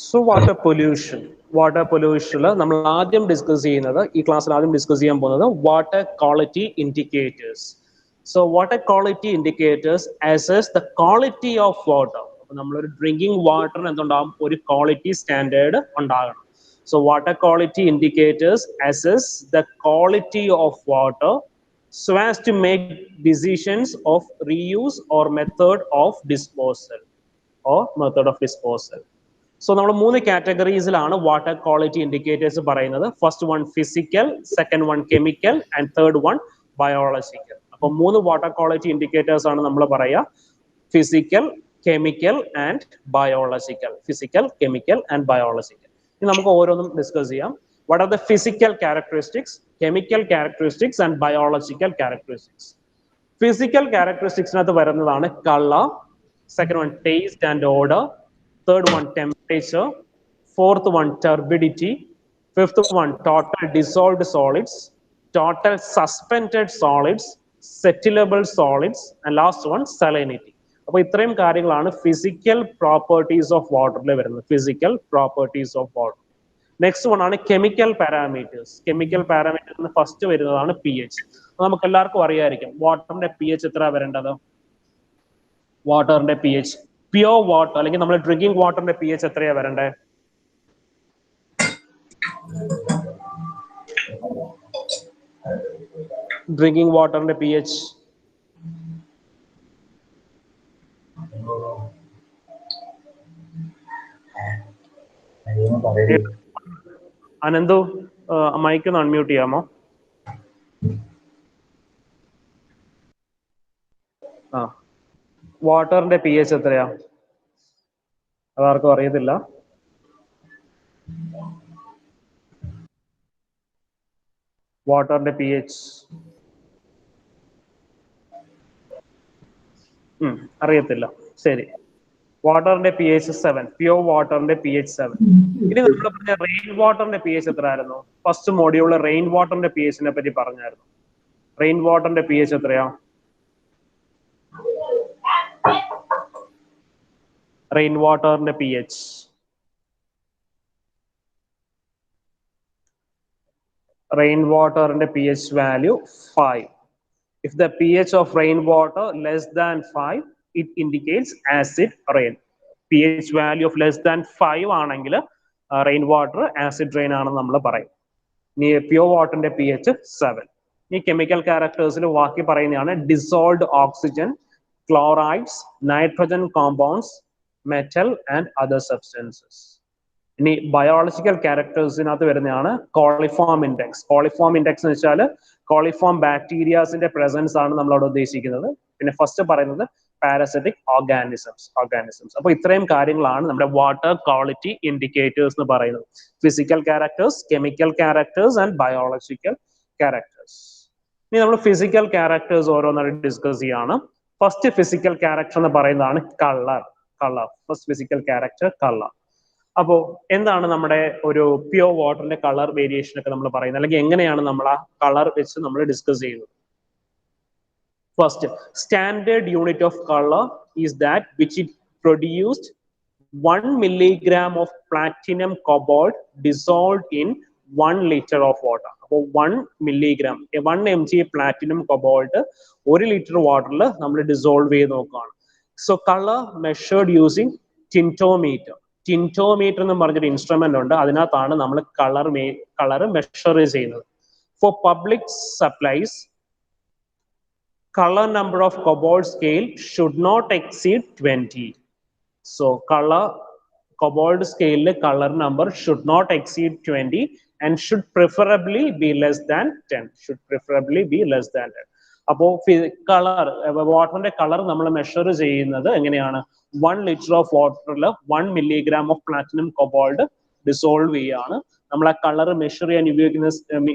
So water pollution. Water pollution നമ്മൾ ആദ്യം discuss ചെയ്യുന്നത് ഈ ക്ലാസ്സിൽ ആദ്യം ഡിസ്കസ് ചെയ്യാൻ പോകുന്നത് water quality indicators. So water quality indicators assess the quality of water. അപ്പോൾ നമ്മളൊരു ഡ്രിങ്കിങ് വാട്ടറിന് എന്തുണ്ടാകും, ഒരു ക്വാളിറ്റി സ്റ്റാൻഡേർഡ് ഉണ്ടാകണം. So water quality indicators assess the quality of water so as to make decisions of reuse or method of disposal. So നമ്മൾ മൂന്ന് കാറ്റഗറീസിലാണ് water quality indicators പറയുന്നത്. First one physical, second one chemical and third one biological. അപ്പോൾ മൂന്ന് water quality indicators ആണ് നമ്മൾ പറയുക: physical, chemical and biological. Physical, chemical and biological. ഇനി നമുക്ക് ഓരോന്നും ഡിസ്കസ് ചെയ്യാം. What are the physical characteristics, chemical characteristics and biological characteristics? Physical characteristics നകത്ത് വരുന്നതാണ് color, second one taste and odor, third one temperature, fourth one turbidity, fifth one total dissolved solids, total suspended solids, settlable solids, and last one salinity. അപ്പോൾ ഇത്രയും കാര്യങ്ങളാണ് physical properties of വാട്ടറിൽ വരുന്നത്. Physical properties of water. Next one ആണ് chemical parameters. Chemical parameters first വരുന്നതാണ് P H. നമുക്ക് എല്ലാവർക്കും അറിയാമായിരിക്കും വാട്ടറിന്റെ പി എച്ച് എത്ര വരേണ്ടത്. വാട്ടറിന്റെ പി എച്ച്, പ്യുവർ വാട്ടർ അല്ലെങ്കിൽ നമ്മൾ ഡ്രിങ്കിങ് വാട്ടറിന്റെ പി എച്ച് എത്രയാ വരണ്ടേ? ഡ്രിങ്കിങ് വാട്ടറിന്റെ പി എച്ച് അനന്തു, മൈക്ക് ഒന്ന് അൺമ്യൂട്ട് ചെയ്യാമോ? ആ, വാട്ടറിന്റെ പി എച്ച് എത്രയാ? അതാർക്കും അറിയത്തില്ല. വാട്ടറിന്റെ പി എച്ച് അറിയത്തില്ല. ശരി, വാട്ടറിന്റെ പി എച്ച് 7. പ്യുവർ വാട്ടറിന്റെ പി എച്ച് 7. ഇനി നമ്മൾ പറഞ്ഞ റെയിൻ വാട്ടറിന്റെ പി എച്ച് എത്ര ആയിരുന്നു? ഫസ്റ്റ് മോഡ്യൂളിൽ റെയിൻ വാട്ടറിന്റെ പി എച്ചിനെ പറ്റി പറഞ്ഞായിരുന്നു. റെയിൻ വാട്ടറിന്റെ പി എച്ച് എത്രയാ? റെയിൻ വാട്ടറിന്റെ P H value 5. If the pH of rainwater less than 5, it indicates acid rain. pH value of less than 5 ആണെങ്കിൽ റെയിൻ വാട്ടർ ആസിഡ് റെയിൻ ആണെന്ന് നമ്മൾ പറയും. ഇനി പ്യുവർ വാട്ടറിന്റെ പി എച്ച് 7. ഈ കെമിക്കൽ ക്യാരക്ടേഴ്സിൽ ബാക്കി പറയുന്നതാണ് dissolved oxygen, chlorides, nitrogen compounds, metal and other substances. ഇനി ബയോളജിക്കൽ ക്യാരക്ടേഴ്സിനകത്ത് വരുന്നതാണ് കോളിഫോം ഇൻഡെക്സ്. കോളിഫോം ഇൻഡെക്സ് എന്ന് വെച്ചാൽ കോളിഫോം ബാക്ടീരിയാസിന്റെ പ്രസൻസ് ആണ് നമ്മളവിടെ ഉദ്ദേശിക്കുന്നത്. പിന്നെ ഫസ്റ്റ് പറയുന്നത് പാരസിറ്റിക് ഓർഗാനിസംസ്. അപ്പോൾ ഇത്രയും കാര്യങ്ങളാണ് നമ്മുടെ വാട്ടർ ക്വാളിറ്റി ഇൻഡിക്കേറ്റേഴ്സ് എന്ന് പറയുന്നത്. Physical characters, chemical characters and biological characters. ഇനി നമ്മൾ ഫിസിക്കൽ ക്യാരക്ടേഴ്സ് ഓരോന്നായിട്ട് ഡിസ്കസ് ചെയ്യാണ്. ഫസ്റ്റ് ഫിസിക്കൽ ക്യാരക്ടർ എന്ന് പറയുന്നതാണ് colour. First physical character colour. അപ്പോൾ എന്താണ് നമ്മുടെ ഒരു പ്യുവർ വാട്ടറിന്റെ കളർ വേരിയേഷൻ ഒക്കെ നമ്മൾ പറയുന്നത്, അല്ലെങ്കിൽ എങ്ങനെയാണ് നമ്മൾ ആ കളർ വെച്ച് നമ്മൾ ഡിസ്കസ് ചെയ്യുന്നത്? First, standard unit of colour is that which it produced 1 milligram of platinum cobalt dissolved in 1 liter of water. അപ്പോൾ 1 milligram 1 mg platinum cobalt 1 litre വാട്ടറിൽ നമ്മൾ ഡിസോൾവ് ചെയ്ത് നോക്കുകയാണ്. So colour measured using tintometer. Tintometer എന്ന് പറഞ്ഞൊരു instrument ഉണ്ട്. അതിനകത്താണ് നമ്മൾ കളർ മെഷർ ചെയ്യുന്നത്. For public supplies, color number of cobalt scale should not exceed 20. So cobalt scale color number should not exceed 20 and should preferably be less than 10. അപ്പോൾ colour വാട്ടറിന്റെ colour നമ്മൾ measure ചെയ്യുന്നത് എങ്ങനെയാണ്? 1 litre of വാട്ടറിൽ 1 milligram of platinum cobalt dissolve ചെയ്യുകയാണ്. നമ്മൾ ആ colour measure ചെയ്യാൻ ഉപയോഗിക്കുന്ന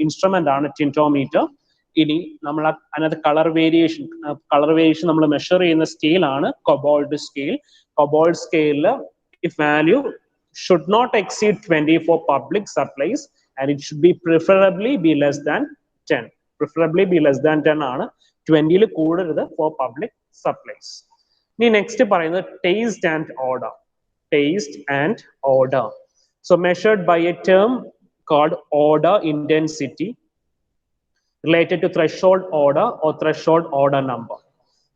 ഇൻസ്ട്രുമെന്റ് ആണ് ടിൻറ്റോമീറ്റർ. ഇനി നമ്മൾ അതിനകത്ത് കളർ വേരിയേഷൻ നമ്മൾ മെഷർ ചെയ്യുന്ന സ്കെയിൽ ആണ് കൊബാൾട്ട് സ്കെയിൽ. കൊബാൾട്ട് സ്കെയിലിൽ if value should not exceed 20 for public supplies and it should be preferably be less than 10. ആണ്. 20 കൂടരുത് for public supplies. ഇനി നെക്സ്റ്റ് പറയുന്നത് taste and order. So measured by a term called order intensity related to threshold order or threshold order number.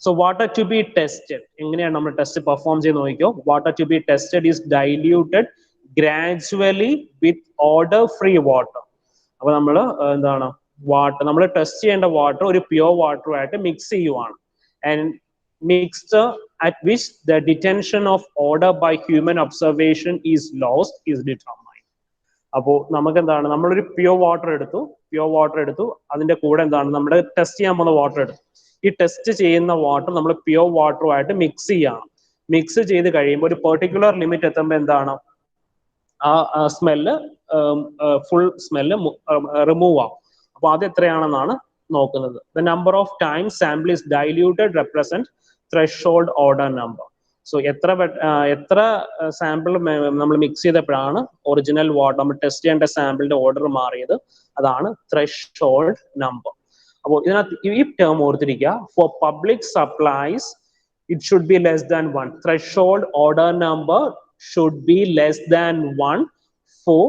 So water to be tested, എങ്ങനെയാണ് നമ്മൾ test perform ചെയ്ത് നോക്കിയോ? Water to be tested is diluted gradually with order free water. അപ്പൊ നമ്മൾ എന്താണ് water നമ്മൾ test ചെയ്യേണ്ട water ഒരു പ്യുവർ വാട്ടറുമായിട്ട് മിക്സ് ചെയ്യുവാണ്. And mixture at which the detention of order by human observation is lost is determined. അപ്പോൾ നമുക്ക് എന്താണ് നമ്മളൊരു പ്യുവർ വാട്ടർ എടുത്തു അതിന്റെ കൂടെ എന്താണ് നമ്മുടെ ടെസ്റ്റ് ചെയ്യാൻ പോകുന്ന വാട്ടർ എടുത്തു. ഈ ടെസ്റ്റ് ചെയ്യുന്ന വാട്ടർ നമ്മൾ പ്യുവർ വാട്ടറുമായിട്ട് മിക്സ് ചെയ്യണം. മിക്സ് ചെയ്ത് കഴിയുമ്പോൾ ഒരു പെർട്ടിക്കുലർ ലിമിറ്റ് എത്തുമ്പോൾ എന്താണ് ആ സ്മെല്ല് ഫുൾ സ്മെല്ല് റിമൂവ് ആവും. അപ്പോൾ അത് എത്രയാണെന്നാണ് നോക്കുന്നത്. The number of times sample is diluted represent threshold order number. So എത്ര സാമ്പിൾ നമ്മൾ മിക്സ് ചെയ്തപ്പോഴാണ് ഒറിജിനൽ വാട്ടർ നമ്മൾ ടെസ്റ്റ് ചെയ്യേണ്ട സാമ്പിളിന്റെ ഓർഡർ മാറിയത്, അതാണ് threshold number. അപ്പോൾ ഇതിനകത്ത് ഈ ടേം ഓർത്തിരിക്കുക. Four public supplies it should be less than 1. Threshold order number should be less than 1 for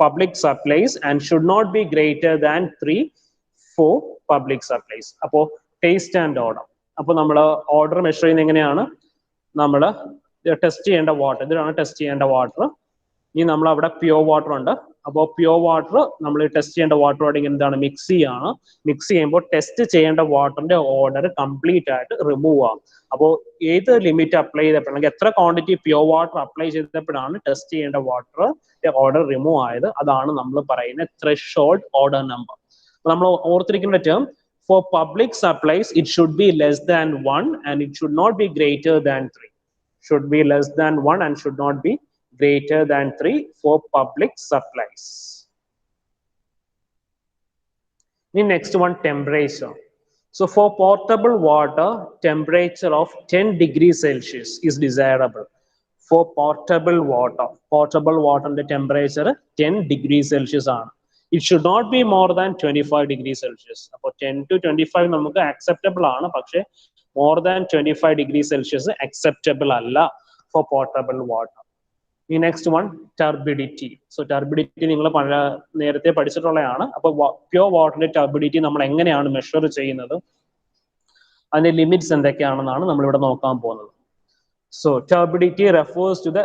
public supplies and should not be greater than 3 for public supplies. അപ്പോൾ taste and order. അപ്പോൾ നമ്മൾ order measure ചെയ്യുന്നത് എങ്ങനെയാണ്? നമ്മൾ test ചെയ്യേണ്ട water, ഇതിലാണ് test ചെയ്യേണ്ട water. ഇനി നമ്മൾ അവിടെ പ്യുവർ വാട്ടർ ഉണ്ട്. അപ്പോൾ പ്യുവർ വാട്ടർ നമ്മൾ ടെസ്റ്റ് ചെയ്യേണ്ട വാട്ടറോട് എന്താണ് മിക്സ് ചെയ്യാണ്. മിക്സ് ചെയ്യുമ്പോൾ ടെസ്റ്റ് ചെയ്യേണ്ട വാട്ടറിന്റെ ഓർഡർ കംപ്ലീറ്റ് ആയിട്ട് റിമൂവ് ആകും. അപ്പോൾ ഏത് ലിമിറ്റ് അപ്ലൈ ചെയ്തപ്പോഴാണെങ്കിൽ എത്ര ക്വാണ്ടിറ്റി പ്യുവർ വാട്ടർ അപ്ലൈ ചെയ്തപ്പോഴാണ് ടെസ്റ്റ് ചെയ്യേണ്ട വാട്ടർ ഓർഡർ റിമൂവ് ആയത്, അതാണ് നമ്മൾ പറയുന്ന threshold order number. നമ്മൾ ഓർത്തിരിക്കേണ്ട term for public supplies it should be less than 1 and it should not be greater than 3. Should be less than 1 and should not be greater than 3 for public supplies. The next one, temperature. So for portable water, temperature of 10 degrees Celsius is desirable. For portable water the temperature 10 degrees Celsius ആണ്. It should not be more than 25 degrees Celsius. അപ്പോൾ 10 to 25 നമുക്ക് acceptable ആണ്, പക്ഷേ more than 25 degrees Celsius acceptable അല്ല for portable water. ഈ next one, turbidity. So turbidity നിങ്ങൾ നേരത്തെ പഠിച്ചിട്ടുള്ളതാണ്. അപ്പോൾ പ്യുവർ വാട്ടറിന്റെ ടർബിഡിറ്റി നമ്മൾ എങ്ങനെയാണ് മെഷർ ചെയ്യുന്നത്, അതിന്റെ ലിമിറ്റ്സ് എന്തൊക്കെയാണെന്നാണ് നമ്മളിവിടെ നോക്കാൻ പോകുന്നത്. So turbidity refers to the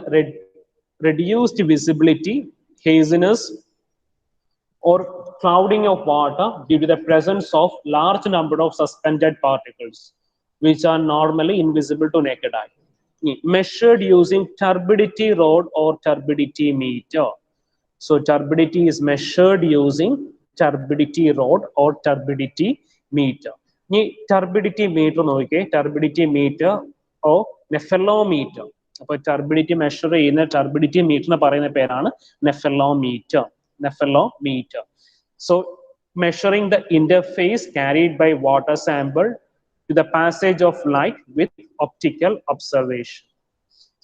reduced visibility, haziness or clouding of water due to the presence of large number of suspended particles which are normally invisible to naked eye. Measured using turbidity rod or turbidity meter. So turbidity is measured using turbidity rod or turbidity meter. Ni turbidity meter നോക്കിയേ, turbidity meter or nephelometer. അപ്പോൾ turbidity measure ചെയ്യുന്ന turbidity meter പറയുന്ന പേരാണ് nephelometer. So measuring the interface carried by water sample to the passage of light with optical observation.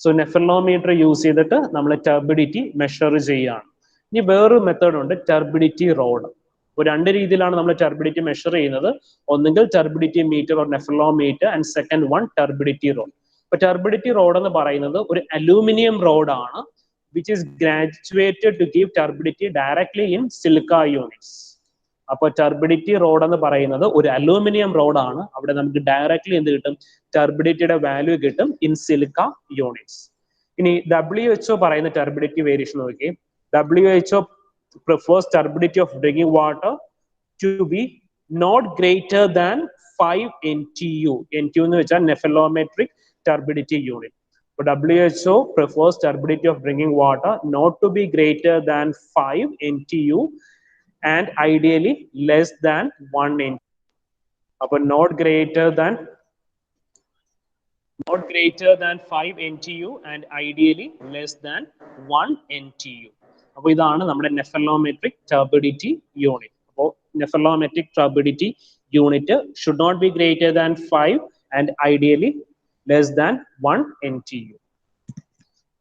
So nephelometer use ചെയ്തിട്ട് നമ്മൾ turbidity measure ചെയ്യാണ്. ഇനി വേറൊരു മെത്തേഡ് ഉണ്ട്, turbidity rod. അപ്പോൾ രണ്ട് രീതിയിലാണ് നമ്മൾ turbidity മെഷർ ചെയ്യുന്നത്. ഒന്നുകിൽ turbidity meter or nephelometer and second one turbidity rod. അപ്പോൾ turbidity rod എന്ന് പറയുന്നത് ഒരു അലൂമിനിയം റോഡ് ആണ്, which is graduated to give turbidity directly in silica units. അപ്പോൾ ടർബിഡിറ്റി റോഡ് എന്ന് പറയുന്നത് ഒരു അലൂമിനിയം റോഡാണ്. അവിടെ നമുക്ക് ഡയറക്ട്ലി എന്ത് കിട്ടും, ടർബിഡിറ്റിയുടെ വാല്യൂ കിട്ടും ഇൻ സിലിക്ക യൂണിറ്റ്സ്. ഇനി WHO പറയുന്ന ടർബിഡിറ്റി വേരിയേഷൻ നോക്കി. WHO prefers turbidity of drinking water to be not greater than 5 NTU. NTU എന്ന് വെച്ചാൽ nephelometric turbidity unit. WHO prefers turbidity of drinking water not to be greater than 5 NTU and ideally less than 1 NTU. But not greater than 5 NTU and ideally less than 1 NTU. അപ്പോൾ ഇതാണ് നമ്മുടെ nephelometric turbidity unit. അപ്പോൾ nephelometric turbidity unit should not be greater than 5 and ideally less than 1 NTU.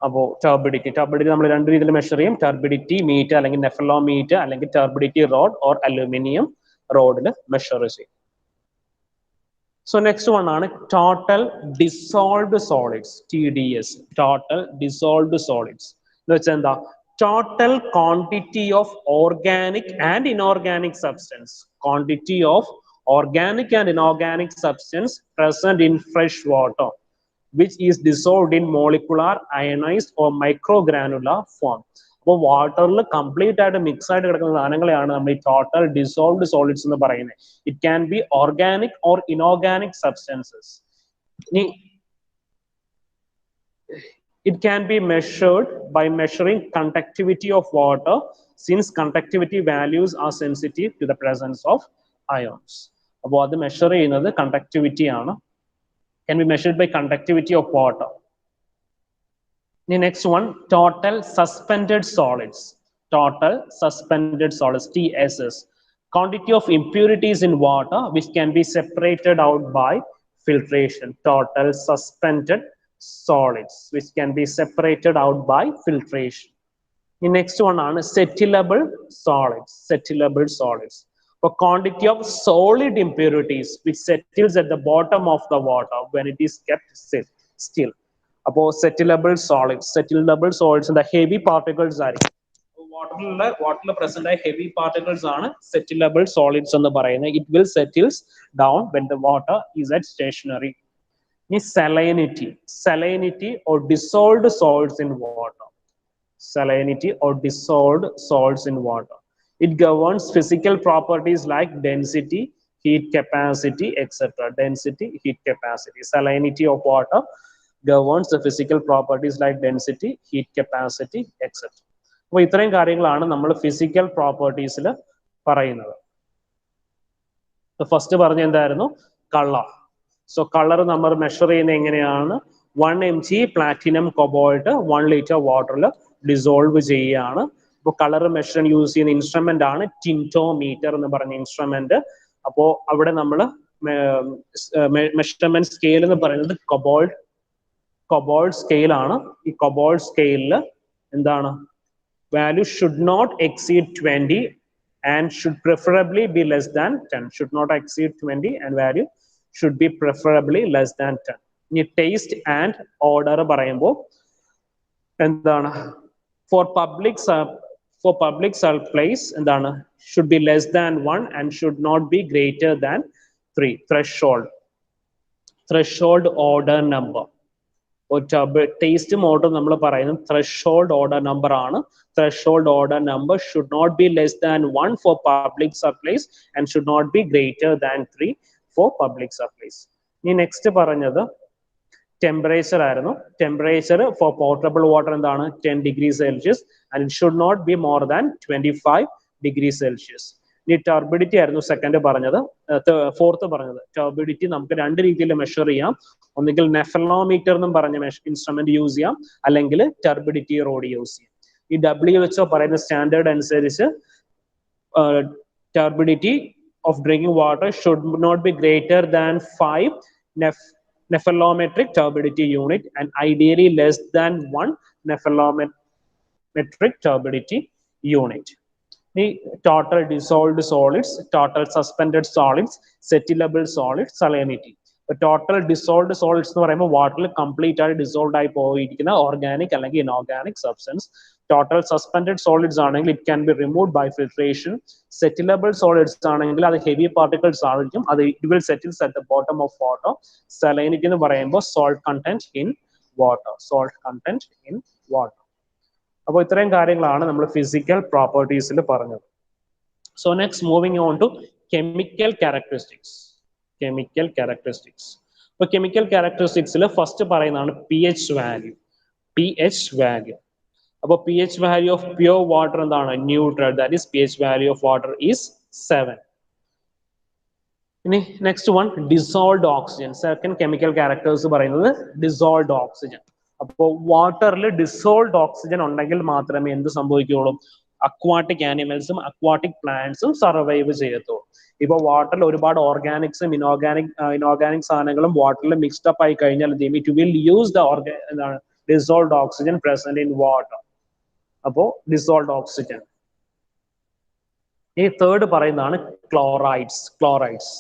അപ്പോൾ turbidity നമ്മൾ രണ്ട് രീതിയിൽ measure ചെയ്യും. Turbidity metre അല്ലെങ്കിൽ നെഫലോമീറ്റർ അല്ലെങ്കിൽ ടർബിഡിറ്റി റോഡ് ഓർ അലൂമിനിയം റോഡിൽ മെഷർ ചെയ്യും. സോ നെക്സ്റ്റ് വൺ ആണ് total dissolved solids, TDS, total dissolved solids. total quantity of organic and inorganic substance. Quantity of organic and inorganic substance present in fresh water, which is dissolved in molecular, ionized or microgranular form. അപ്പോൾ വാട്ടറിൽ complete ആയിട്ട് mix ആയിട്ട് കിടക്കുന്ന സാധനങ്ങളെയാണ് നമ്മൾ ഈ total dissolved solids എന്ന് പറയുന്നത്. It can B organic or inorganic substances. ഇനി it can be measured by measuring conductivity of water, since conductivity values are sensitive to the presence of ions. അപ്പോൾ അത് മെഷർ ചെയ്യുന്നത് കണ്ടക്ടിവിറ്റി ആണ്. Can be measured by conductivity of water. The next one, total suspended solids. Total suspended solids, TSS. Quantity of impurities in water which can be separated out by filtration. Total suspended solids which can be separated out by filtration. The next one is settlable solids. Settlable solids. A quantity of solid impurities which settles at the bottom of the water when it is kept still. Appo settlable solids in the heavy particles are water present heavy particles are settlable solids on the parayna. It will settles down when the water is at stationary. Salinity or dissolved salts in water. Salinity or dissolved salts in water. It governs physical properties like density, heat capacity, etc. Density, heat capacity. Salinity of water governs the physical properties like density, heat capacity, etc. അപ്പോൾ ഇത്രയും കാര്യങ്ങളാണ് നമ്മൾ physical പ്രോപ്പർട്ടീസിൽ പറയുന്നത്. First പറഞ്ഞ എന്തായിരുന്നു? Colour. So colour നമ്മൾ measure ചെയ്യുന്നത് എങ്ങനെയാണ്? 1 mg പ്ലാറ്റിനം കൊബോൾട്ട് 1 ലിറ്റർ വാട്ടറിൽ ഡിസോൾവ് ചെയ്യുകയാണ്. ഇപ്പോൾ കളർ മെഷർ യൂസ് ചെയ്യുന്ന ഇൻസ്ട്രുമെന്റ് ആണ് ടിൻറ്റോമീറ്റർ എന്ന് പറഞ്ഞ ഇൻസ്ട്രുമെന്റ്. അപ്പോൾ അവിടെ നമ്മൾ മെഷർമെന്റ് സ്കെയിൽ എന്ന് പറയുന്നത് കൊബോൾട്ട് സ്കെയിൽ ആണ്. ഈ കൊബോൾട്ട് സ്കെയിലിൽ എന്താണ്? Value should not exceed 20 and should preferably be less than 10. Should not exceed 20 and value should be preferably less than 10. ഇനി ടേസ്റ്റ് ആൻഡ് ഓർഡർ പറയുമ്പോൾ എന്താണ്? For public supplies എന്താണ്? Should be less than 1 and should not be greater than 3. Threshold order number. Taste model നമ്മൾ പറയുന്നത് threshold order number ആണ്. Threshold order number should not be less than 1 for public supplies and should not be greater than 3 for public supplies. ഇനി next പറഞ്ഞത് temperature ആയിരുന്നു. Temperature four portable water എന്താണ്? 10 degrees Celsius and it should not be more than 25 degrees Celsius. ഇനി turbidity ആയിരുന്നു second പറഞ്ഞത്. Fourth പറഞ്ഞത് turbidity നമുക്ക് രണ്ട് രീതിയിൽ മെഷർ ചെയ്യാം. ഒന്നുകിൽ നെഫലോമീറ്റർ എന്നും പറഞ്ഞ ഇൻസ്ട്രുമെന്റ് യൂസ് ചെയ്യാം, അല്ലെങ്കിൽ ടർബിഡിറ്റി റോഡ് യൂസ് ചെയ്യാം. ഈ WHO പറയുന്ന സ്റ്റാൻഡേർഡ് അനുസരിച്ച് turbidity of drinking water should not be greater than 5 nephelometric turbidity unit and ideally less than 1 nephelometric turbidity unit. The total dissolved solids, total suspended solids, settlable solids, salinity. The total dissolved solids എന്ന് പറയുമ്പോൾ വാട്ടറിൽ complete ആയിട്ട് dissolve ആയി പോയിരിക്കുന്ന organic അല്ലെങ്കിൽ inorganic substance. Total suspended solids ആണെങ്കിൽ it can be removed by filtration. Settleable solids ആണെങ്കിൽ അത് ഹെവി പാർട്ടിക്കിൾസ് ആയിരിക്കും, അത് it will settles at the bottom of water. Salinity എന്ന് പറയുമ്പോൾ സോൾട്ട് കണ്ടന്റ് ഇൻ വാട്ടർ. അപ്പോൾ ഇത്രയും കാര്യങ്ങളാണ് നമ്മൾ ഫിസിക്കൽ പ്രോപ്പർട്ടീസിൽ പറഞ്ഞത്. So next moving on to chemical characteristics. അപ്പോൾ കെമിക്കൽ ക്യാരക്ടറിസ്റ്റിക്സിൽ ഫസ്റ്റ് പറയുന്നതാണ് pH വാല്യൂ. അപ്പോൾ pH value of pure water എന്താണ്? Neutral. That is pH value of water is 7. ഇനി next one dissolved oxygen. Second chemical characters പറയുന്നത് dissolved oxygen. അപ്പോൾ വാട്ടറിൽ dissolved oxygen ഉണ്ടെങ്കിൽ മാത്രമേ എന്ത് സംഭവിക്കുകയുള്ളൂ? അക്വാട്ടിക് ആനിമൽസും അക്വാട്ടിക് പ്ലാന്റ്സും സർവൈവ് ചെയ്യത്തുള്ളൂ. ഇപ്പൊ വാട്ടറിൽ ഒരുപാട് ഓർഗാനിക്സും ഇനോർഗാനിക് സാധനങ്ങളും വാട്ടറിൽ മിക്സ്ഡ് അപ്പ് ആയി കഴിഞ്ഞാൽ it will use the dissolved oxygen present in water. അപ്പോ ഡിസോൾവ്ഡ് ഓക്സിജൻ. ഈ തേർഡ് പറയുന്നതാണ് chlorides.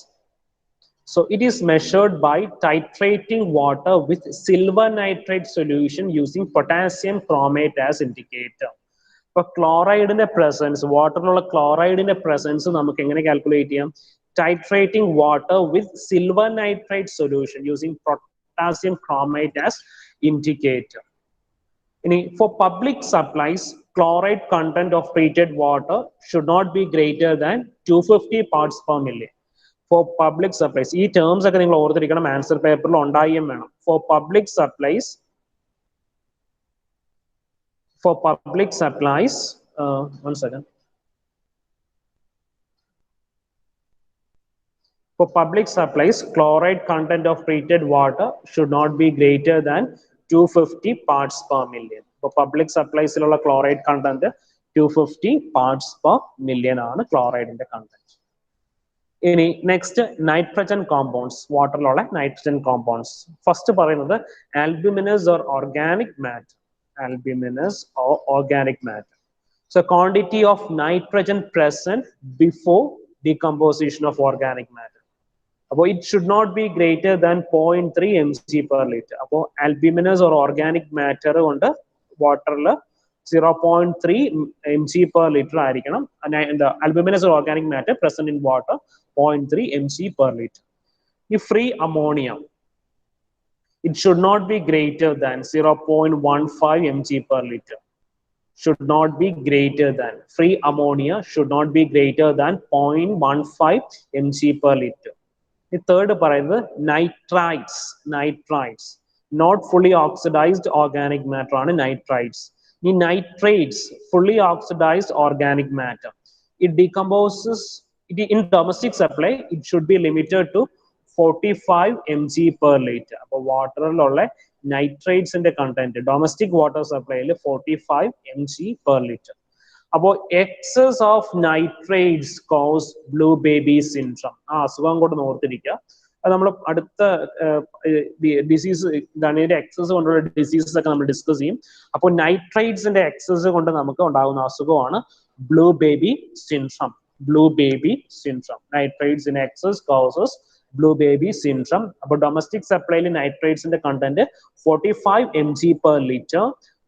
So it is measured by titrating water with silver nitrate solution using potassium chromate as indicator. For chloride in the presence, water chloride in the presence, നമുക്ക് എങ്ങനെ calculate ചെയ്യാം? Titrating water with silver nitrate solution using potassium chromate as indicator. For public supplies, chloride content of treated water should not be greater than 250 parts per million. For public supplies, these terms are നിങ്ങൾ ഓർത്തിരിക്കണം, answer പേപ്പറിൽ ഉണ്ടായും വേണം. For public supplies, one second. For public supplies, chloride content of treated water should not be greater than 250 parts per million. For public supplies, chloride content 250 parts per million ആണ് chloride in the content. Next, nitrogen compounds, water nitrogen compounds. First പറയുന്നത് albuminous or organic matter. Albuminous or organic matter. So quantity of nitrogen present before decomposition of organic matter. It should not be greater than 0.3 mg per liter. Albuminous or organic matter on the water 0.3 mg per liter and the albuminous or organic matter present in water 0.3 mg per liter. If free ammonia, it should not be greater than 0.15 mg per liter. Should not be greater than, free ammonia should not be greater than 0.15 mg per liter. The third പറയുന്നത് nitrites, not fully oxidized organic matter ആണ് nitrites. The nitrates, fully oxidized organic matter, it decomposes in domestic supply. It should be limited to 45 mg per liter. അപ്പോൾ വാട്ടറിലുള്ള nitrates in the content, domestic water supply 45 mg per liter. അപ്പോൾ excess of nitrates cause blue baby syndrome. അസുഖം കൊണ്ട് ഓർത്തിരിക്കുക. അത് നമ്മൾ അടുത്ത disease ഇതിന്റെ excess കൊണ്ടുള്ള ഡിസീസസ് ഒക്കെ നമ്മൾ ഡിസ്കസ് ചെയ്യും. അപ്പോൾ നൈട്രേറ്റ്സിന്റെ എക്സസ് കൊണ്ട് നമുക്ക് ഉണ്ടാകുന്ന അസുഖമാണ് blue baby syndrome. Blue baby syndrome, nitrates in excess causes blue baby syndrome. അപ്പോൾ ഡൊമസ്റ്റിക് സപ്ലൈയിൽ നൈട്രേറ്റ്സിന്റെ content 45 mg per liter.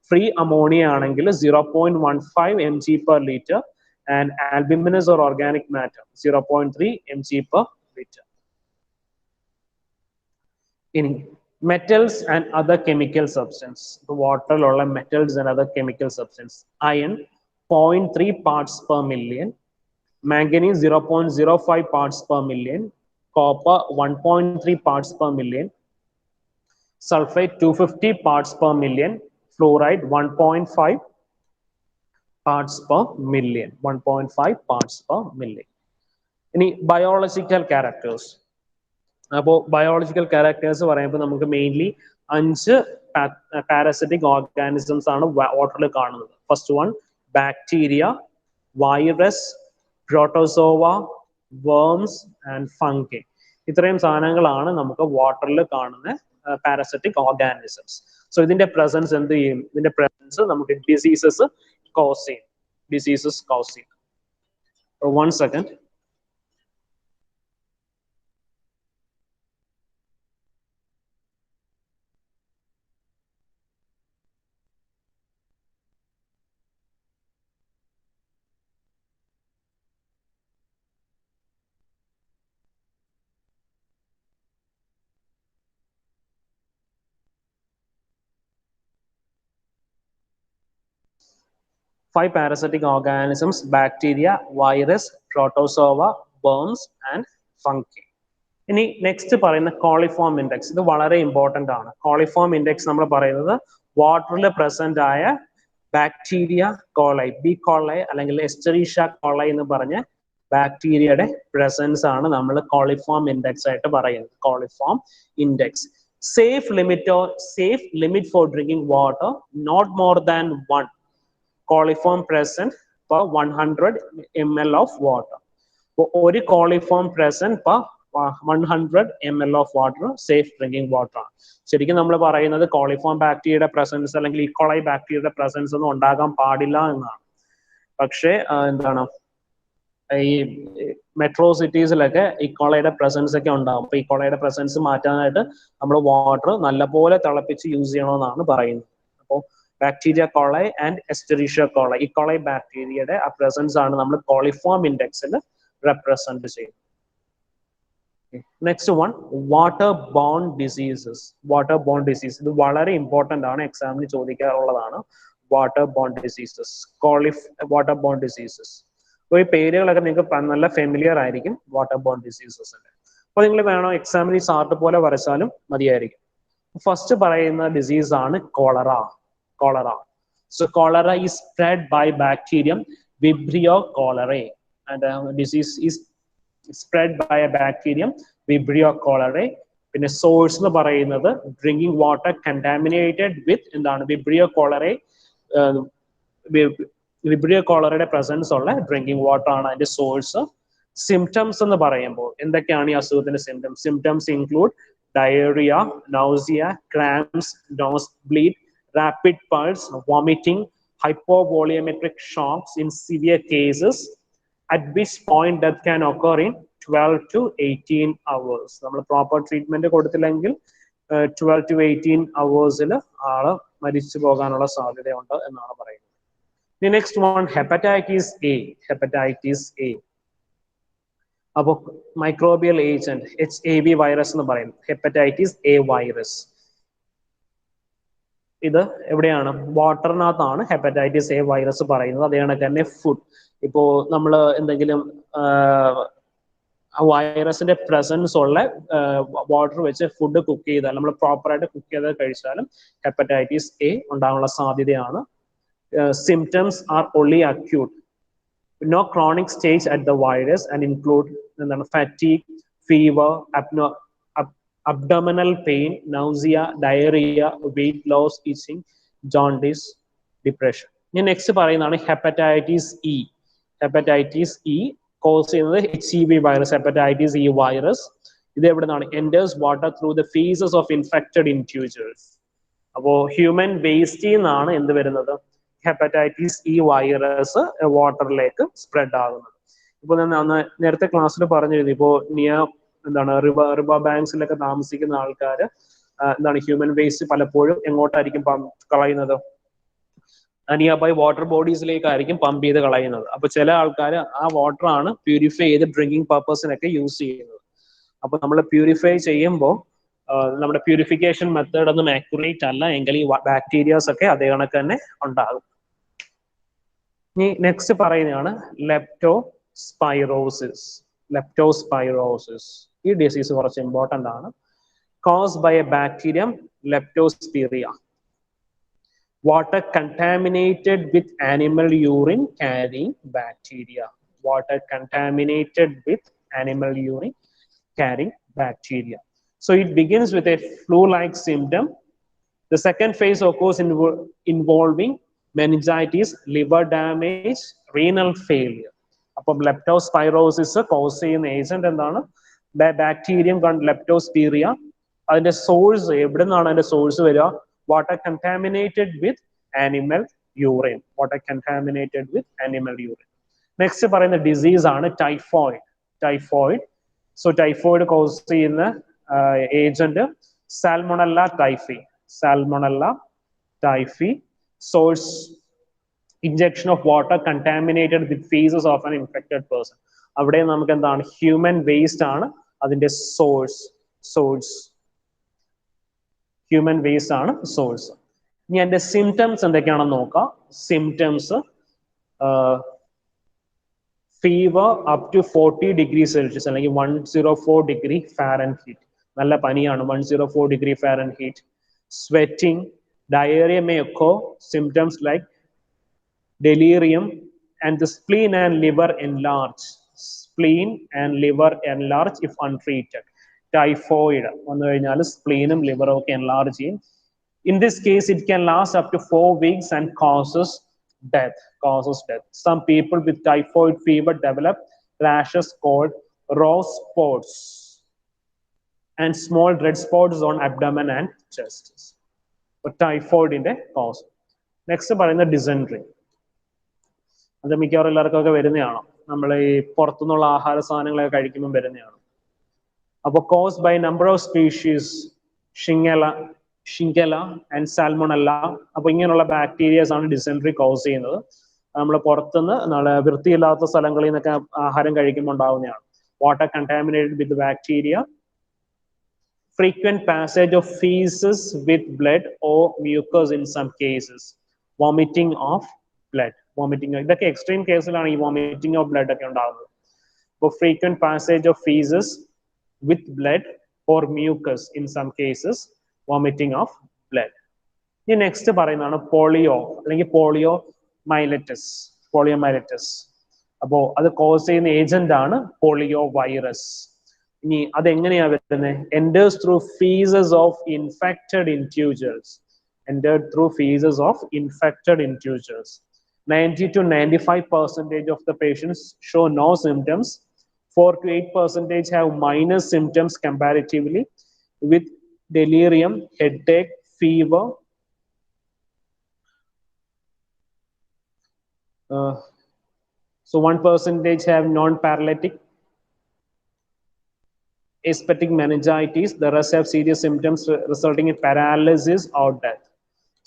Free ammonia ആണെങ്കിൽ 0.15 mg per liter and albuminous or organic matter 0.3 mg per liter. Metals and other chemical substance. The water metals and other chemical substance. Iron 0.3 parts per million, manganese 0.05 parts per million, copper 1.3 parts per million, sulfate 250 parts per million, fluoride 1.5 parts per million. 1.5 parts per million. Any biological characters. About biological characters പറയുമ്പോൾ നമുക്ക് mainly 5 parasitic organisms ആണ് വാട്ടറിൽ കാണുന്നത്. First one bacteria, virus, protozoa, worms and fungi. ഇത്രയും സാധനങ്ങളാണ് നമുക്ക് വാട്ടറിൽ കാണുന്ന parasitic organisms. So ഇതിന്റെ presence എന്ത് ചെയ്യും? ഇതിന്റെ presence നമുക്ക് diseases cause ചെയ്യും. One second. Five parasitic organisms: bacteria, virus, protozoa, worms and fungi. ഇനി നെക്സ്റ്റ് പറയുന്ന കോളിഫോം ഇൻഡെക്സ്. ഇത് വളരെ ഇമ്പോർട്ടന്റ് ആണ്. കോളിഫോം ഇൻഡെക്സ് നമ്മൾ പറയുന്നത് വാട്ടറിൽ പ്രസന്റ് ആയ ബാക്ടീരിയ കോളൈ, ബി കോളൈ അല്ലെങ്കിൽ എസ്റ്ററീഷ കോളൈ എന്ന് പറഞ്ഞ ബാക്ടീരിയയുടെ പ്രസൻസ് ആണ് നമ്മൾ കോളിഫോം ഇൻഡെക്സ് ആയിട്ട് പറയുന്നത്. Coliform index. safe limit for drinking water not more than 1 coliform present per 100 ml of water. ഒരു coliform present per 100 ml of water safe drinking water. ശരിക്കും നമ്മൾ പറയുന്നത് കോളിഫോം ബാക്ടീരിയയുടെ പ്രസൻസ് അല്ലെങ്കിൽ ഇക്കോളൈ ബാക്ടീരിയയുടെ പ്രസൻസ് ഒന്നും ഉണ്ടാകാൻ പാടില്ല എന്നാണ്. പക്ഷേ എന്താണ് ഈ മെട്രോ സിറ്റീസിലൊക്കെ ഇക്കോളയുടെ പ്രസൻസ് ഒക്കെ ഉണ്ടാവും. അപ്പൊ ഇക്കോളയുടെ പ്രസൻസ് മാറ്റാനായിട്ട് നമ്മൾ വാട്ടർ നല്ലപോലെ തിളപ്പിച്ച് യൂസ് ചെയ്യണമെന്നാണ് പറയുന്നത്. അപ്പോൾ bacteria coli and Escherichia coli, E coli ബാക്ടീരിയയുടെ ആ പ്രസൻസ് ആണ് നമ്മൾ കോളിഫോം ഇൻഡെക്സിൽ റെപ്രസെന്റ് ചെയ്യുന്നത്. Next one, water borne diseases. Water borne disease ഇത് വളരെ ഇമ്പോർട്ടന്റ് ആണ്, എക്സാമിന് ചോദിക്കാറുള്ളതാണ്. Water borne diseases, water borne diseases. അപ്പോൾ ഈ പേരുകളൊക്കെ നിങ്ങൾക്ക് നല്ല ഫെമിലിയർ ആയിരിക്കും, വാട്ടർ ബോൺ ഡിസീസസ്. അപ്പോൾ നിങ്ങൾ വേണം എക്സാമിന് ഈ ചാർട്ട് പോലെ വരച്ചാലും മതിയായിരിക്കും. ഫസ്റ്റ് പറയുന്ന ഡിസീസ് ആണ് cholera. Cholera. So cholera is spread by bacterium Vibrio cholerae, and disease is spread by a bacterium Vibrio cholerae. പിന്നെ സോഴ്സ് എന്ന് പറയുന്നത് ഡ്രിങ്കിങ് വാട്ടർ കണ്ടാമിനേറ്റഡ് വിത്ത് എന്താണ് വിബ്രിയോ കോളറേ, വിബ്രിയോ കോളറയുടെ പ്രസൻസ് ഉള്ള ഡ്രിങ്കിങ് വാട്ടർ ആണ് അതിന്റെ source. Symptoms എന്ന് പറയുമ്പോൾ എന്തൊക്കെയാണ് ഈ അസുഖത്തിന്റെ symptoms? Symptoms include diarrhoea, nausea, cramps, nosebleed, rapid pulse, vomiting, hypovolemic shocks in severe cases, at which point death can occur in 12 to 18 hours. നമ്മൾ പ്രോപ്പർ ട്രീറ്റ്മെന്റ് കൊടുത്തില്ലെങ്കിൽ 12 to 18 hours-ൽ ആള് മരിച്ചു പോകാനുള്ള സാധ്യതയുണ്ട് എന്നാണ് പറയുന്നത്. The next one, hepatitis A. Hepatitis A. അപ്പോൾ microbial agent HAV virus എന്ന് പറയും, ഹെപ്പറ്റൈറ്റിസ് എ വൈറസ്. ഇത് എവിടെയാണ്? വാട്ടറിനകത്താണ് ഹെപ്പറ്റൈറ്റിസ് എ വൈറസ് പറയുന്നത്. അതേ കണക്ക് തന്നെ ഫുഡ്, ഇപ്പോ നമ്മൾ എന്തെങ്കിലും വൈറസിന്റെ പ്രസൻസ് ഉള്ള വാട്ടർ വെച്ച് ഫുഡ് കുക്ക് ചെയ്താൽ, നമ്മൾ പ്രോപ്പറായിട്ട് കുക്ക് ചെയ്ത് കഴിച്ചാലും ഹെപ്പറ്റൈറ്റിസ് എ ഉണ്ടാകാനുള്ള സാധ്യതയാണ്. Symptoms are only acute, no chronic stage at the virus and include എന്താണ് fatigue, fever, abdominal pain, nausea, diarrhea, weight loss, itching, jaundice, depression. ഇനി നെക്സ്റ്റ് പറയുന്നതാണ് hepatitis E. Hepatitis E cause ചെയ്യുന്നത് HEV virus, hepatitis E virus. ഇത് എവിടെ നിന്നാണ്? enters water through the feces of infected individuals. അപ്പോൾ human വേസ്റ്റിൽ നിന്നാണ് എന്ത് വരുന്നത്? ഹെപ്പറ്റൈറ്റിസ് ഇ വൈറസ് വാട്ടറിലേക്ക് സ്പ്രെഡ് ആകുന്നത്. ഇപ്പോൾ നേരത്തെ ക്ലാസ്സിൽ പറഞ്ഞിരുന്നു, ഇപ്പോൾ എന്താണ് റിവർ ബാങ്ക്സിലൊക്കെ താമസിക്കുന്ന ആൾക്കാർ എന്താണ് ഹ്യൂമൻ വേസ്റ്റ് പലപ്പോഴും എങ്ങോട്ടായിരിക്കും കളയുന്നത്? നിയർ ബൈ വാട്ടർ ബോഡീസിലേക്കായിരിക്കും പമ്പ് ചെയ്ത് കളയുന്നത്. അപ്പൊ ചില ആൾക്കാർ ആ വാട്ടർ ആണ് പ്യൂരിഫൈ ചെയ്ത് ഡ്രിങ്കിങ് പർപ്പസിനൊക്കെ യൂസ് ചെയ്യുന്നത്. അപ്പൊ നമ്മൾ പ്യൂരിഫൈ ചെയ്യുമ്പോൾ നമ്മുടെ പ്യൂരിഫിക്കേഷൻ മെത്തേഡ് ഒന്നും ആക്യുറേറ്റ് അല്ല എങ്കിൽ ഈ ബാക്ടീരിയാസ് ഒക്കെ അതേ കണക്ക് തന്നെ ഉണ്ടാകും. ഇനി നെക്സ്റ്റ് പറയുന്നതാണ് ലെപ്റ്റോസ്പൈറോസിസ്. ലെപ്റ്റോസ്പൈറോസിസ് ഈ ഡിസീസ് കുറച്ച് ഇമ്പോർട്ടന്റ് ആണ്. Caused by a bacterium leptospira. Water contaminated with animal urine carrying bacteria. Water contaminated with animal urine carrying bacteria. So it begins with a flu-like symptom. The second phase occurs involving meningitis, liver damage, renal failure. അപ്പം leptospirosis cos ചെയ്യുന്ന agent എന്താണ്? Bacterium ലെപ്റ്റോസ്പിറിയ. അതിന്റെ source എവിടെ നിന്നാണ് അതിന്റെ source വരിക? Water contaminated with animal urine. Water contaminated with animal urine. Next പറയുന്ന disease ആണ് typhoid. Typhoid. So typhoid cause ചെയ്യുന്ന agent Salmonella typhi. Salmonella typhi. Source injection of water contaminated with feces of an infected person. അവിടെ നമുക്ക് എന്താണ്? Human waste ആണ് അതിന്റെ source. Human waste ആണ് source. ഇനി അതിന്റെ സിംറ്റംസ് എന്തൊക്കെയാണെന്ന് നോക്കാം. Symptoms fever up to 40 degree Celsius അല്ലെങ്കിൽ 104 ഡിഗ്രി ഫാരൻഹീറ്റ്. നല്ല പനിയാണ്, 104 degree Fahrenheit. Sweating, diarrhoea may occur, symptoms like delirium, and the spleen and liver enlarge. Spleen and liver enlarge if untreated. Typhoid വന്നു കഴിഞ്ഞാൽ സ്പ്ലീനും ലിവറും ഒക്കെ enlarge ചെയ്യും. In this case, it can last up to 4 weeks and causes death. Some people with typhoid fever develop rashes called rose spots and small red spots on abdomen and chest. ടൈഫോയിഡിന്റെ cause. Next പറയുന്നത് dysentery. അത് മിക്കവാറും എല്ലാവർക്കും ഒക്കെ വരുന്നതാണോ? നമ്മൾ ഈ പുറത്തുനിന്നുള്ള ആഹാര സാധനങ്ങളൊക്കെ കഴിക്കുമ്പോൾ വരുന്നതാണ്. അപ്പോൾ cause by number of species shigella and salmonella. അപ്പോൾ ഇങ്ങനെയുള്ള ബാക്ടീരിയസ് ആണ് ഡിസെൻട്രി കോസ് ചെയ്യുന്നത്. നമ്മൾ പുറത്തുനിന്ന് വൃത്തിയില്ലാത്ത സ്ഥലങ്ങളിൽ നിന്നൊക്കെ ആഹാരം കഴിക്കുമ്പോൾ ഉണ്ടാവുന്നതാണ്. Water contaminated with bacteria, frequent passage of feces with blood or mucus in some cases, vomiting of blood. ഇതൊക്കെ എക്സ്ട്രീം കേസിലാണ് ഈ വോമിറ്റിംഗ് ഓഫ് ബ്ലഡ് ഒക്കെ ഉണ്ടാകുന്നത്. അപ്പോൾ frequent passage of feces with blood or mucus in some cases, vomiting of blood. ഈ next പറയുന്നതാണ് polio അല്ലെങ്കിൽ പോളിയോമൈലറ്റിസ്. അപ്പോൾ അത് കോസ് ചെയ്യുന്ന ഏജന്റ് ആണ് പോളിയോ വൈറസ്. ഇനി അതെങ്ങനെയാ വരുന്നത്? enters through feces of infected individuals. 90 to 95% of the patients show no symptoms. 4 to 8% have minor symptoms comparatively, with delirium, headache, fever. So 1% have non-paralytic asthmatic meningitis. The rest have serious symptoms resulting in paralysis or death.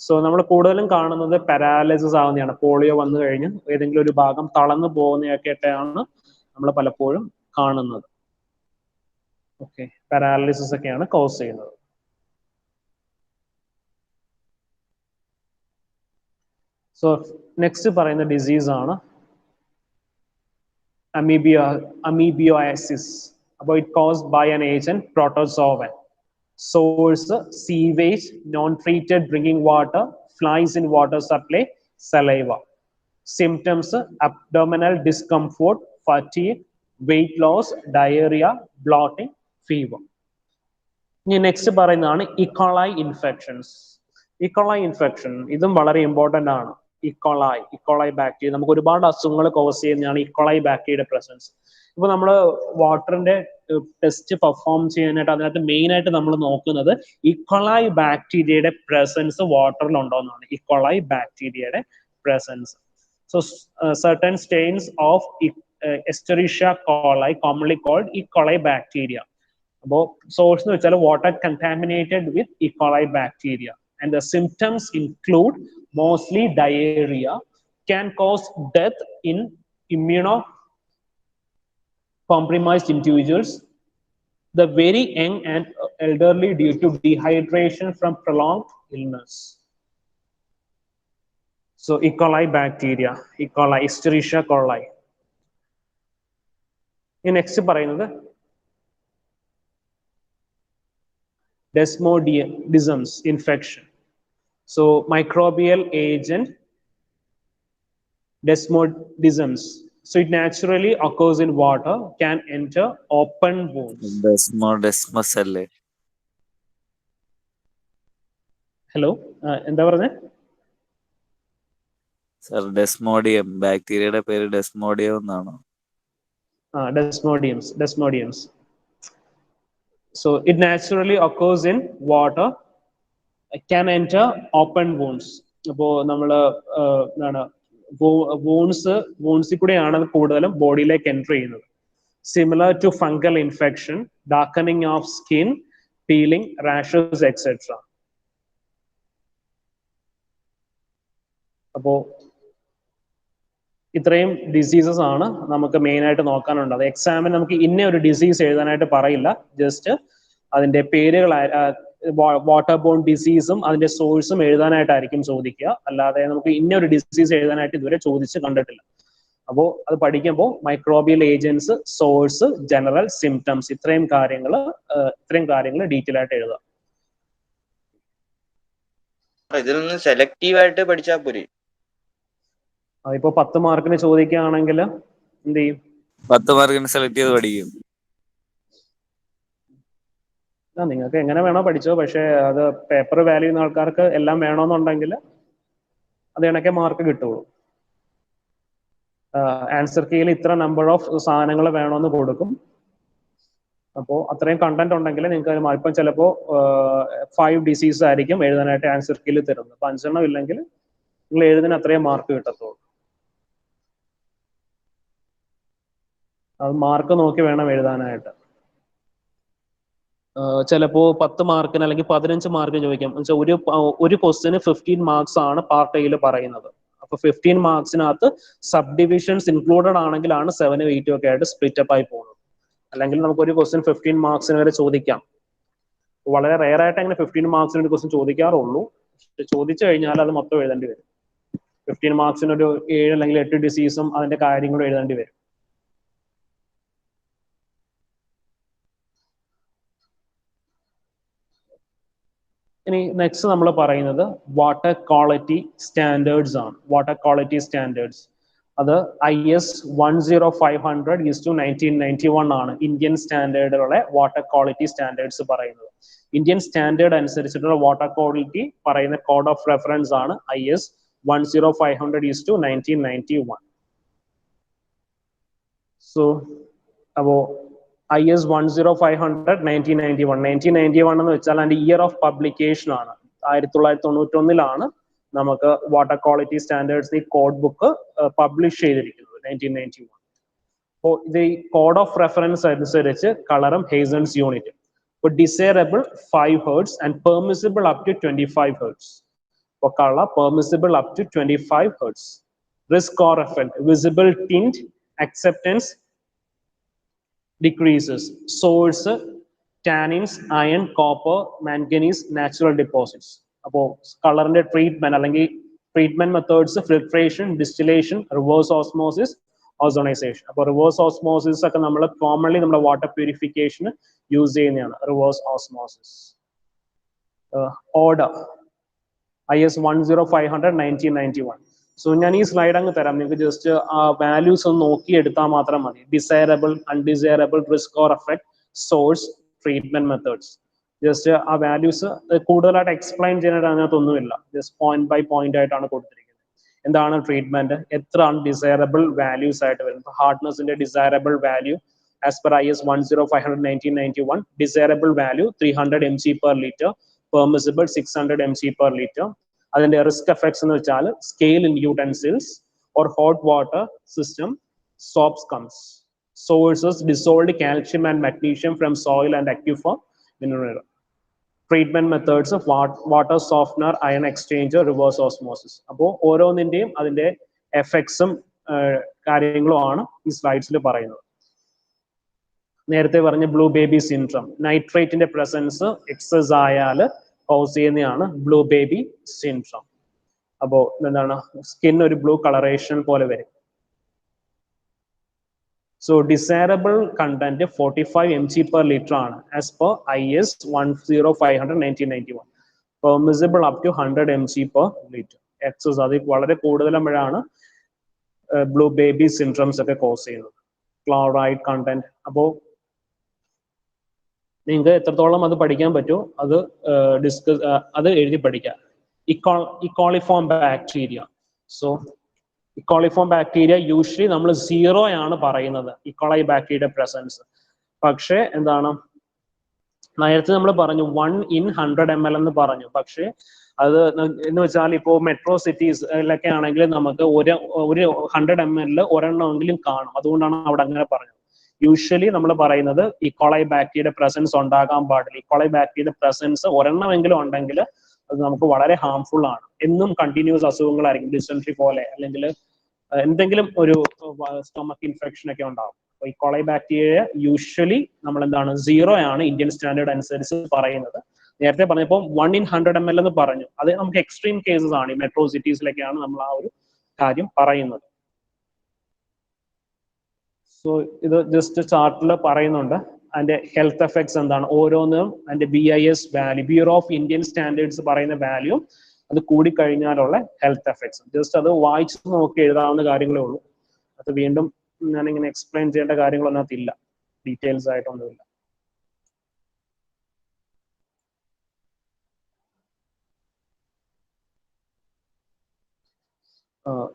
So നമ്മൾ കൂടുതലും കാണുന്നത് paralysis ആവുന്നതാണ്. Polio വന്നു കഴിഞ്ഞ് ഏതെങ്കിലും ഒരു ഭാഗം തളർന്നു പോകുന്നതൊക്കെയാണ് നമ്മൾ പലപ്പോഴും കാണുന്നത്. ഓക്കെ, പാരാലിസിസ് ഒക്കെയാണ് കോസ് ചെയ്യുന്നത്. സോ നെക്സ്റ്റ് പറയുന്ന ഡിസീസ് ആണ് amoebiasis. About it caused by an agent, protozoan. Source, sewage, non-treated drinking water, flies in water supply, saliva. Symptoms, abdominal discomfort, fatigue, weight loss, diarrhea, bloating, fever. Next പറയുന്നതാണ് E. coli infections. E. coli infection ഇതും വളരെ important ആണ്. E. coli bacteria നമുക്ക് ഒരുപാട് അസുഖങ്ങൾ cos ചെയ്യുന്നതാണ് E. coli ബാക്ടീരിയയുടെ presence. ഇപ്പോൾ നമ്മൾ വാട്ടറിന്റെ ടെസ്റ്റ് പെർഫോം ചെയ്യാനായിട്ട് അതിനകത്ത് മെയിൻ ആയിട്ട് നമ്മൾ നോക്കുന്നത് E. coli ബാക്ടീരിയയുടെ പ്രസൻസ് വാട്ടറിൽ ഉണ്ടോ എന്നാണ്. E. coli ബാക്ടീരിയയുടെ presence. So certain strains of Escherichia coli, commonly called E. coli bacteria. അപ്പോൾ സോഴ്സ് എന്ന് വെച്ചാൽ water contaminated with E. coli bacteria. And the symptoms include mostly diarrhea, can cause death in immunocompromised individuals, the very young and elderly due to dehydration from prolonged illness. So E. coli bacteria, E. coli, Escherichia coli. Next പറയുന്നത് desmodium infection. So microbial agent desmodium. So it naturally occurs in water, can enter open wounds. Desmodesmus അല്ലേ? Hello, എന്താ പറഞ്ഞേ? Sir, desmodium ബാക്ടീരിയയുടെ പേര് desmodium എന്നാണോ? Desmodiums. So it naturally occurs in water, can enter open wounds. അപ്പോൾ നമ്മൾ എന്താണ് വൂൺസിൽ കൂടെയാണ് കൂടുതലും ബോഡിയിലേക്ക് എൻ്റർ ചെയ്യുന്നത്. Similar to fungal infection, darkening of skin, peeling, rashes etcetera. അപ്പോൾ ഇത്രയും ഡിസീസസ് ആണ് നമുക്ക് മെയിൻ ആയിട്ട് നോക്കാനുള്ളത്. എക്സാമിന് നമുക്ക് ഇന്ന ഒരു ഡിസീസ് എഴുതാനായിട്ട് പറയില്ല, ജസ്റ്റ് അതിന്റെ പേരുകൾ വാട്ടർ ബോൺ ഡിസീസും അതിന്റെ സോഴ്സും എഴുതാനായിട്ടായിരിക്കും ചോദിക്കുക. അല്ലാതെ നമുക്ക് ഇന്നൊരു ഡിസീസ് എഴുതാനായിട്ട് ഇതുവരെ ചോദിച്ച് കണ്ടിട്ടില്ല. അപ്പോൾ അത് പഠിക്കുമ്പോൾ microbial agents, source, general symptoms, ഇത്രയും കാര്യങ്ങൾ ഡീറ്റെയിൽ ആയിട്ട് എഴുതാം. ഇതിലൊന്ന് സെലക്റ്റീവ് ആയിട്ട് പഠിച്ചാൽ പോരെ? അതിപ്പോ 10 മാർക്കിന് ചോദിക്കുകയാണെങ്കിൽ എന്ത് ചെയ്യും? 10 മാർക്കിന് സെലക്ട് ചെയ്ത് പഠിക്കും. നിങ്ങൾക്ക് എങ്ങനെ വേണോ പഠിച്ചോ, പക്ഷെ അത് പേപ്പർ വാല്യൂ ചെയ്യുന്ന ആൾക്കാർക്ക് എല്ലാം വേണമെന്നുണ്ടെങ്കിൽ അത് കണക്കെ മാർക്ക് കിട്ടുള്ളൂ. ആൻസർ കീയിൽ ഇത്ര നമ്പർ ഓഫ് സാധനങ്ങൾ വേണമെന്ന് കൊടുക്കും. അപ്പോൾ അത്രയും കണ്ടന്റ് ഉണ്ടെങ്കിൽ നിങ്ങൾക്ക് ഇപ്പം ചിലപ്പോൾ 5 ഡിസീസ് ആയിരിക്കും എഴുതാനായിട്ട് ആൻസർ കീയിൽ തരുന്നത്. അപ്പൊ 5 എണ്ണം ഇല്ലെങ്കിൽ നിങ്ങൾ എഴുതുന്ന അത്രയും മാർക്ക് കിട്ടത്തുള്ളൂ. അത് മാർക്ക് നോക്കി വേണം എഴുതാനായിട്ട്. ചിലപ്പോൾ 10 മാർക്കിന് അല്ലെങ്കിൽ 15 മാർക്കിന് ചോദിക്കാം. ഒരു ക്വസ്റ്റിന് 15 മാർക്സ് ആണ് പാർട്ട് എയിൽ പറയുന്നത്. അപ്പൊ 15 മാർക്സിനകത്ത് സബ് ഡിവിഷൻസ് ഇൻക്ലൂഡഡ് ആണെങ്കിലാണ് 7, 8 ഒക്കെ ആയിട്ട് സ്പ്ലിറ്റ് അപ്പ് ആയി പോകുന്നത്. അല്ലെങ്കിൽ നമുക്ക് ഒരു ക്വസ്റ്റ്യൻ 15 മാർക്സിന് വരെ ചോദിക്കാം. വളരെ റെയർ ആയിട്ട് അങ്ങനെ 15 മാർക്സിന് ഒരു ക്വസ്റ്റ്യൻ ചോദിക്കാറുള്ളൂ. ചോദിച്ചു കഴിഞ്ഞാൽ അത് മൊത്തം എഴുതേണ്ടി വരും. 15 മാർക്സിന് ഒരു 7 അല്ലെങ്കിൽ 8 ഡിസീസും അതിന്റെ കാര്യങ്ങളും എഴുതേണ്ടി വരും. ഇനി നെക്സ്റ്റ് നമ്മൾ പറയുന്നത് വാട്ടർ ക്വാളിറ്റി സ്റ്റാൻഡേർഡ്സ് ആണ്. വാട്ടർ ക്വാളിറ്റി സ്റ്റാൻഡേർഡ്സ് അത് IS 10500/1991 ആണ് ഇന്ത്യൻ സ്റ്റാൻഡേർഡിലുള്ള വാട്ടർ ക്വാളിറ്റി സ്റ്റാൻഡേർഡ്സ് പറയുന്നത്. ഇന്ത്യൻ സ്റ്റാൻഡേർഡ് അനുസരിച്ചിട്ടുള്ള വാട്ടർ ക്വാളിറ്റി പറയുന്ന കോഡ് ഓഫ് റെഫറൻസ് ആണ് IS 10500/1991. സോ അപ്പോ IS 10500/1991 1991 എന്ന് വെച്ചാൽ അതിന്റെ ഇയർ ഓഫ് പബ്ലിക്കേഷൻ ആണ്. 1991 നമുക്ക് വാട്ടർ ക്വാളിറ്റി സ്റ്റാൻഡേർഡ്സ് ഈ കോഡ് ബുക്ക് പബ്ലിഷ് ചെയ്തിരിക്കുന്നത് 1991. അപ്പോൾ ഇത് ഈ കോഡ് ഓഫ് റെഫറൻസ് അനുസരിച്ച് കളറും ഹേസൺസ് യൂണിറ്റ്. ഇപ്പോൾ desirable 5 hertz and permissible up to 25 hertz. അപ്പോൾ colour permissible up to 25 hertz. Risk or effect visible tint acceptance decreases. Source tannins, iron, copper, manganese, natural deposits. അപ്പോൾ കളറിന്റെ treatment അല്ലെങ്കിൽ treatment methods filtration, distillation, reverse osmosis, ozonisation. അപ്പോൾ reverse osmosis ഒക്കെ നമ്മൾ commonly നമ്മുടെ water പ്യൂരിഫിക്കേഷന് use ചെയ്യുന്നതാണ് reverse osmosis. Order IS 10500/1991. So ഞാൻ ഈ സ്ലൈഡ് അങ്ങ് തരാം, നിങ്ങൾക്ക് ജസ്റ്റ് ആ വാല്യൂസ് ഒന്ന് നോക്കി എടുത്താൽ മാത്രം മതി. Desirable, undesirable, risk or effect, source, treatment methods. Just ആ വാല്യൂസ് കൂടുതലായിട്ട് എക്സ്പ്ലെയിൻ ചെയ്യാനായിട്ട് അതിനകത്തൊന്നുമില്ല. ജസ്റ്റ് പോയിന്റ് ബൈ പോയിന്റ് ആയിട്ടാണ് കൊടുത്തിരിക്കുന്നത്. എന്താണ് ട്രീറ്റ്മെന്റ്, എത്ര അൺഡിസൈറബിൾ വാല്യൂസ് ആയിട്ട് വരുന്നത്. ഹാർഡ്നെസിന്റെ desirable value as per IS 10500/1991 desirable value 300 mg/L, permissible 600 mg/L. അതിന്റെ റിസ്ക് എഫക്ട്സ് എന്ന് വെച്ചാൽ scale in utensils or hot water system, soaps scums. Sources dissolved calcium and magnesium from soil and aquifer mineral. Treatment methods water softener, iron exchanger, reverse osmosis. അപ്പോൾ ഓരോന്നിന്റെയും അതിന്റെ എഫക്ട്സും കാര്യങ്ങളും ആണ് ഈ സ്ലൈഡ്സിൽ പറയുന്നത്. നേരത്തെ പറഞ്ഞ ബ്ലൂ ബേബി സിൻഡ്രം, നൈട്രേറ്റിന്റെ പ്രസൻസ് എക്സസ് ആയാൽ കോസ് ചെയ്യുന്നതാണ് ബ്ലൂ ബേബി സിൻഡ്രം. അപ്പോ എന്താണ്, സ്കിൻ ഒരു ബ്ലൂ കളറേഷൻ പോലെ വരും. സോ ഡിസൈറബിൾ കണ്ടന്റ് 45 mg/L ആണ് as per IS 10500/1991. Permissible up to 100 mg/L. Excess അത് വളരെ കൂടുതലാകുമ്പോഴാണ് ബ്ലൂ ബേബി സിൻഡ്രംസ് ഒക്കെ കോസ് ചെയ്യുന്നത്. ക്ലോറൈഡ് കണ്ടന്റ്, അപ്പോൾ നിങ്ങൾക്ക് എത്രത്തോളം അത് പഠിക്കാൻ പറ്റുമോ അത് എഴുതി പഠിക്കാം. E coliform bacteria. So E coliform bacteria usually നമ്മൾ 0 ആണ് പറയുന്നത് ഇക്കോളൈ ബാക്ടീരിയ പ്രസൻസ്. പക്ഷേ എന്താണ്, നേരത്തെ നമ്മൾ പറഞ്ഞു 1 in 100 ml എന്ന് പറഞ്ഞു. പക്ഷേ അത് എന്ന് വെച്ചാൽ ഇപ്പോൾ മെട്രോ സിറ്റീസിലൊക്കെ ആണെങ്കിൽ നമുക്ക് ഒരു 100 ml ഒരെണ്ണമെങ്കിലും കാണും. അതുകൊണ്ടാണ് അവിടെ അങ്ങനെ പറഞ്ഞത്. യൂഷ്വലി നമ്മൾ പറയുന്നത് ഇക്കോളൈ ബാക്ടീരിയ പ്രസൻസ് ഉണ്ടാകാൻ പാടില്ല. ഇക്കോളൈ ബാക്ടീരിയ പ്രസൻസ് ഒരെണ്ണമെങ്കിലും ഉണ്ടെങ്കിൽ അത് നമുക്ക് വളരെ ഹാംഫുൾ ആണ്. എന്നും കണ്ടിന്യൂസ് അസുഖങ്ങളായിരിക്കും, ഡിസെൻട്രി പോലെ അല്ലെങ്കിൽ എന്തെങ്കിലും ഒരു സ്റ്റൊമക്ക് ഇൻഫെക്ഷൻ ഒക്കെ ഉണ്ടാകും. അപ്പൊ ഇക്കോളൈ ബാക്ടീരിയ യൂഷ്വലി നമ്മൾ എന്താണ് 0 ആണ് ഇന്ത്യൻ സ്റ്റാൻഡേർഡ് അനുസരിച്ച് പറയുന്നത്. നേരത്തെ പറഞ്ഞപ്പോൾ 1 in 100 ml എന്ന് പറഞ്ഞു. അത് നമുക്ക് എക്സ്ട്രീം കേസസ് ആണ്. ഈ മെട്രോ സിറ്റീസിലൊക്കെയാണ് നമ്മൾ ആ ഒരു കാര്യം പറയുന്നത്. സോ ഇത് ജസ്റ്റ് ചാർട്ടിൽ പറയുന്നുണ്ട് അതിന്റെ ഹെൽത്ത് എഫക്ട്സ് എന്താണ്, ഓരോന്നും അതിന്റെ BIS value, bureau of Indian standards പറയുന്ന വാല്യൂ, അത് കൂടിക്കഴിഞ്ഞാലുള്ള ഹെൽത്ത് എഫക്ട്സ്. ജസ്റ്റ് അത് വായിച്ച് നോക്കി എഴുതാവുന്ന കാര്യങ്ങളേ ഉള്ളൂ. അത് വീണ്ടും ഞാനിങ്ങനെ എക്സ്പ്ലെയിൻ ചെയ്യേണ്ട കാര്യങ്ങളൊന്നും അതില്ല, ഡീറ്റെയിൽസ് ആയിട്ടൊന്നുമില്ല.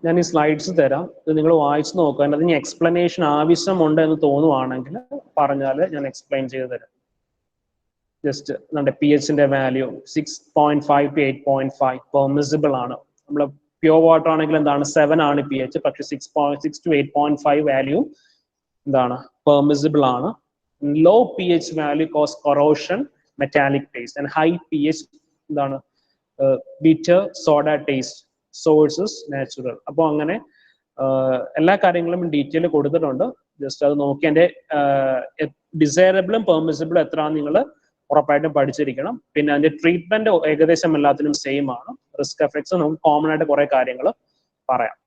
ഞാൻ ഈ സ്ലൈഡ്സ് തരാം, ഇത് നിങ്ങൾ വായിച്ചു നോക്കുക. അതിന് ഇനി എക്സ്പ്ലനേഷൻ ആവശ്യമുണ്ട് എന്ന് തോന്നുവാണെങ്കിൽ പറഞ്ഞാൽ ഞാൻ എക്സ്പ്ലെയിൻ ചെയ്ത് തരാം. ജസ്റ്റ് നമ്മുടെ pHന്റെ വാല്യൂ 6.5 to 8.5 പെർമിസിബിൾ ആണ്. നമ്മൾ പ്യൂർ വാട്ടർ ആണെങ്കിൽ എന്താണ് 7 ആണ് pH, പക്ഷെ 6 to 8.5 വാല്യൂ എന്താണ് പെർമിസിബിൾ ആണ്. Low P H value cause corrosion, metallic taste, and high P H എന്താണ് bitter soda taste, sources natural. അപ്പോൾ അങ്ങനെ എല്ലാ കാര്യങ്ങളും ഡീറ്റെയിൽ കൊടുത്തിട്ടുണ്ട്. ജസ്റ്റ് അത് നോക്കി എൻ്റെ ഡിസൈറബിളും പെർമിസിബിളും എത്രയാണെന്ന് നിങ്ങൾ ഉറപ്പായിട്ടും പഠിച്ചിരിക്കണം. പിന്നെ അതിന്റെ ട്രീറ്റ്മെന്റ് ഏകദേശം എല്ലാത്തിനും സെയിം ആണ്. റിസ്ക് എഫക്ട്സ് നമുക്ക് കോമൺ ആയിട്ട് കുറെ കാര്യങ്ങൾ പറയാം.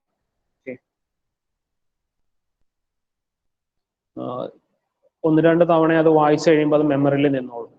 ഒന്ന് രണ്ട് തവണ അത് വായിച്ചു കഴിയുമ്പോൾ അത് മെമ്മറിയിൽ നിന്നോളും.